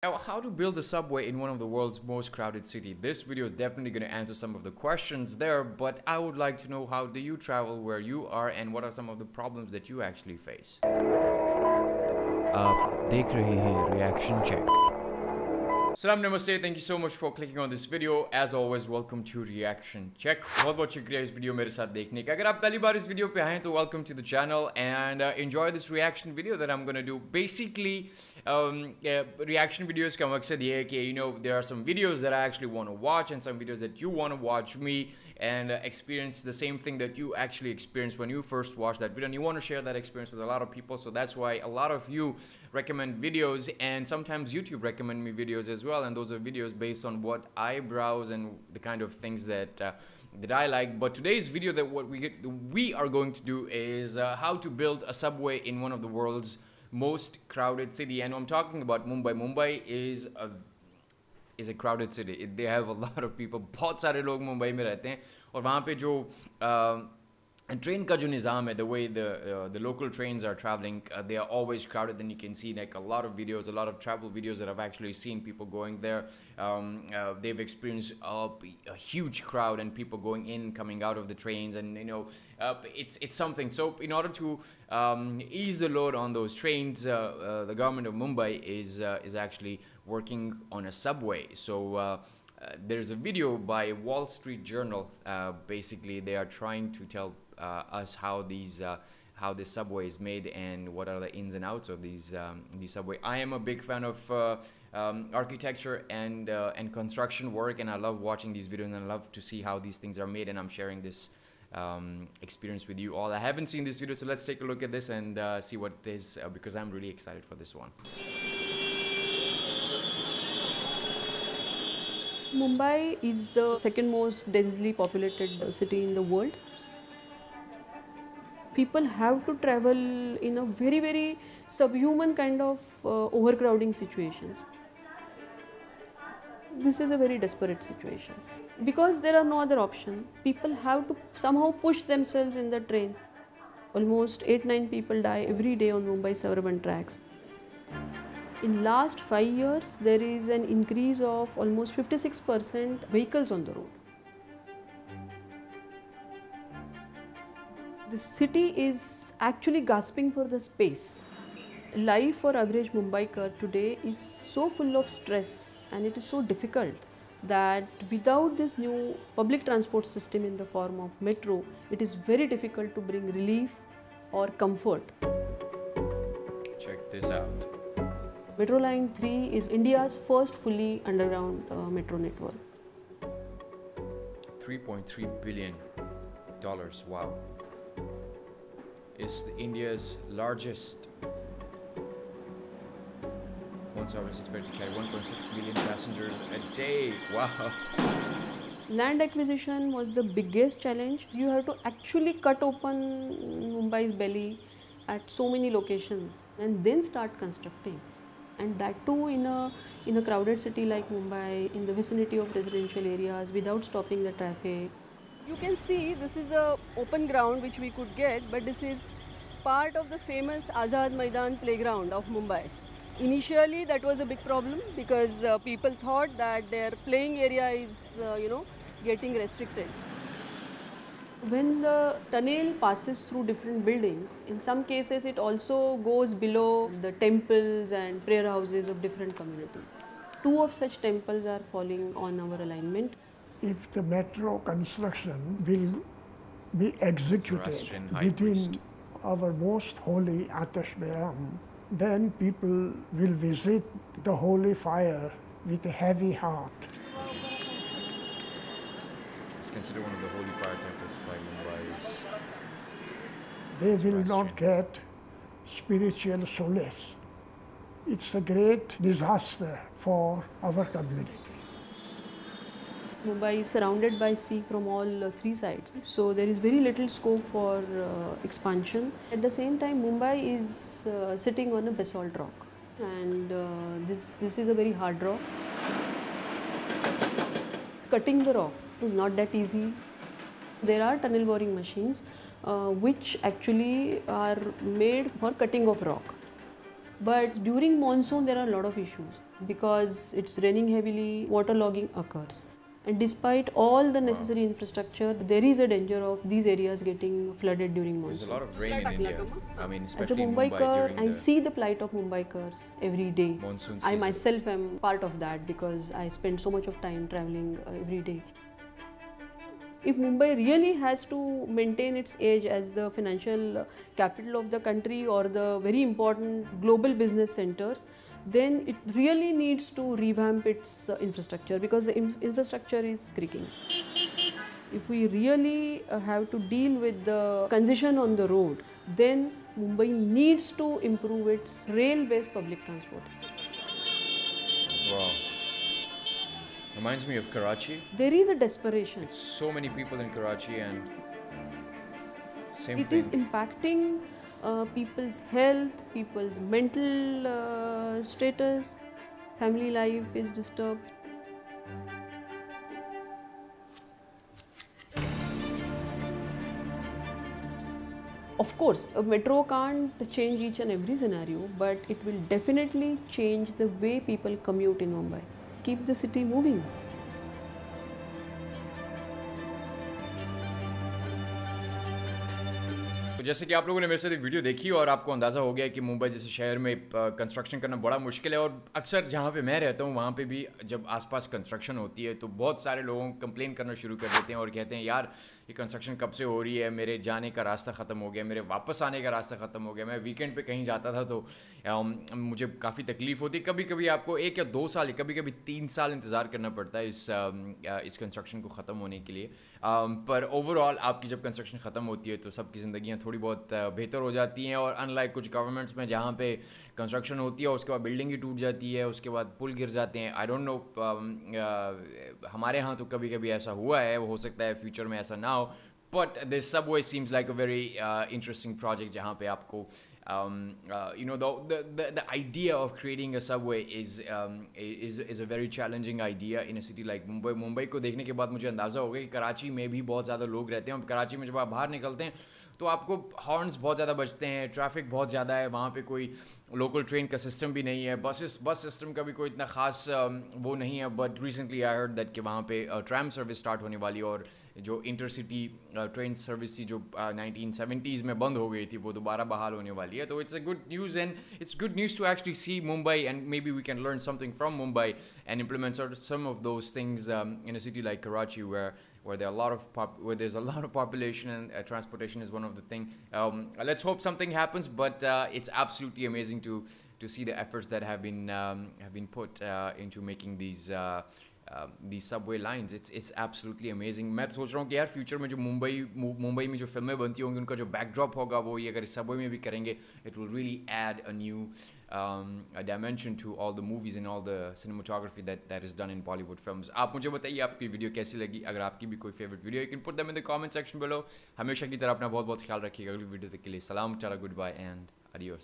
Now, how to build a subway in one of the world's most crowded city? This video is definitely going to answer some of the questions there, but I would like to know, how do you travel where you are and what are some of the problems that you actually face? आप देख रहे हैं Reaction Check. Salam namaste, thank you so much for clicking on this video. As always, welcome to Reaction Check. बहुत बहुत शुक्रिया इस video मेरे साथ देखने का. अगर आप पहली बार इस वीडियो पे आए तो welcome to the channel and enjoy this reaction video that I'm gonna do. Basically, reaction videos का मकसद ये है कि there are some videos that I actually want to watch and some videos that you want to watch me and experience the same thing that you actually experienced when you first watched that video, and you want to share that experience with a lot of people. So that's why a lot of you recommend videos, and sometimes YouTube recommend me videos as well, and those are videos based on what I browse and the kind of things that that I like. But today's video, that what we are going to do is how to build a subway in one of the world's most crowded city, and I'm talking about Mumbai. Mumbai is a crowded city. They have a lot of people. बहुत सारे लोग मुंबई में रहते हैं और वहाँ पे जो train का जो निज़ाम है, the way the local trains are traveling, they are always crowded. Then you can see like a lot of videos, a lot of travel videos that I've actually seen people going there. They've experienced a huge crowd and people going in, coming out of the trains, and it's something. So in order to ease the load on those trains, the government of Mumbai is actually working on a subway. So there's a video by Wall Street Journal. Basically, they are trying to tell us how this subway is made and what are the ins and outs of these subway. I am a big fan of architecture and construction work, and I love watching these videos, and I love to see how these things are made, and I'm sharing this experience with you all. I haven't seen this video, so let's take a look at this and see what it is, because I'm really excited for this one. Mumbai is the second most densely populated city in the world. People have to travel in a very, very subhuman kind of overcrowding situations. This is a very desperate situation. Because there are no other option, people have to somehow push themselves in the trains. Almost 8-9 people die every day on Mumbai suburban tracks. In last 5 years, there is an increase of almost 56% vehicles on the road. The city is actually gasping for the space. Life for average Mumbaiker today is so full of stress, and it is so difficult that without this new public transport system in the form of metro, it is very difficult to bring relief or comfort. Check this out. Metro Line 3 is India's first fully underground metro network. $3.3 billion. Wow. Is India's largest. One service expected to carry 1.6 million passengers a day. Wow. Land acquisition was the biggest challenge. You have to actually cut open Mumbai's belly at so many locations and then start constructing. And that too in a crowded city like Mumbai, in the vicinity of residential areas, without stopping the traffic. You can see this is a open ground which we could get, but this is part of the famous Azad Maidan playground of Mumbai. Initially that was a big problem because people thought that their playing area is getting restricted. When the tunnel passes through different buildings, in some cases it also goes below the temples and prayer houses of different communities. 2 of such temples are falling on our alignment. If the metro construction will be executed within our most holy Atash Behram, then people will visit the holy fire with a heavy heart. It's considered one of the holy fire temples by Mumbai's. They will not get spiritual solace. It's a great disaster for our community. Mumbai is surrounded by sea from all 3 sides, so there is very little scope for expansion. At the same time, Mumbai is sitting on a basalt rock, and this is a very hard rock. Cutting the rock is not that easy. There are tunnel boring machines which actually are made for cutting of rock. But during monsoon, there are a lot of issues. because it's raining heavily, waterlogging occurs. And despite all the necessary infrastructure, there is a danger of these areas getting flooded during monsoon. There's a lot of rain in India. I mean, As a especially in Mumbai Mumbai Kar, during I the see the plight of Mumbaikars every day. monsoon I season. myself am part of that because I spend so much of time traveling every day. If Mumbai really has to maintain its edge as the financial capital of the country or the very important global business centers, then it really needs to revamp its infrastructure because the infrastructure is creaking. If we really have to deal with the congestion on the road, then Mumbai needs to improve its rail-based public transport. Wow. Reminds me of Karachi. There is a desperation. So many people in Karachi and same It thing. is impacting people's health, people's mental status, family life is disturbed. Of course, a metro can't change each and every scenario, but it will definitely change the way people commute in Mumbai. Keep the city moving. तो जैसे कि आप लोगों ने मेरे साथ एक video देखी और आपको अंदाज़ा हो गया कि मुंबई जैसे शहर में कंस्ट्रक्शन करना बड़ा मुश्किल है और अक्सर जहाँ पे मैं रहता हूँ वहाँ पे भी जब आसपास कंस्ट्रक्शन होती है तो बहुत सारे लोगों कंप्लेन करना शुरू कर देते हैं और कहते हैं यार ये कंस्ट्रक्शन कब से हो रही है, मेरे जाने का रास्ता ख़त्म हो गया, मेरे वापस आने का रास्ता ख़त्म हो गया, मैं वीकेंड पे कहीं जाता था तो मुझे काफ़ी तकलीफ़ होती। कभी कभी आपको 1 या 2 साल, कभी कभी 3 साल इंतज़ार करना पड़ता है इस कंस्ट्रक्शन को ख़त्म होने के लिए। पर ओवरऑल आपकी जब कंस्ट्रक्शन ख़त्म होती है तो सबकी ज़िंदगियाँ थोड़ी बहुत बेहतर हो जाती हैं। और अनलाइक कुछ गवर्नमेंट्स में जहाँ पे कंस्ट्रक्शन होती है उसके बाद बिल्डिंग ही टूट जाती है, उसके बाद पुल गिर जाते हैं। आई डोंट नो, हमारे यहाँ तो कभी कभी ऐसा हुआ है, हो सकता है फ्यूचर में ऐसा ना हो। But this Subway seems like a very interesting project जहाँ पे आपको you know, the idea of creating a subway is a very challenging idea in a city like Mumbai. Mumbai को देखने के बाद मुझे अंदाज़ा हो गया कि कराची में भी बहुत ज़्यादा लोग रहते हैं। कराची में जब आप बाहर निकलते हैं तो आपको हॉर्न्स बहुत ज़्यादा बजते हैं, ट्रैफिक बहुत ज़्यादा है, वहाँ पे कोई लोकल ट्रेन का सिस्टम भी नहीं है, बस सिस्टम का भी कोई इतना ख़ास वो नहीं है। But recently I heard that कि वहाँ पे ट्रैम सर्विस स्टार्ट होने वाली है और जो इंटरसिटी ट्रेन सर्विस थी जो 1970s में बंद हो गई थी वो दोबारा बहाल होने वाली है। तो it's a good news and it's good news to actually see Mumbai and may be we can learn something from Mumbai and implement some of those things in a city like Karachi where there are a lot of where there's a lot of population and transportation is one of the thing. Let's hope something happens, but it's absolutely amazing to see the efforts that have been put into making these subway lines. It's absolutely amazing. मैं तो सोच रहा हूँ कि यार future में जो मुंबई में जो फिल्में बनती होंगी उनका जो बैकड्रॉप होगा वो ये अगर इस सबवे में भी करेंगे, it will really add a new a dimension to all the movies and all the cinematography that is done in Bollywood films. आप मुझे बताइए आपकी वीडियो कैसी लगी। अगर आपकी भी कोई favourite video, you can put them in the comment section below. हमेशा की तरह अपना बहुत बहुत ख्याल रखिएगा। अगली वीडियो तक के लिए सलाम, चला, गुड बाय एंड adios.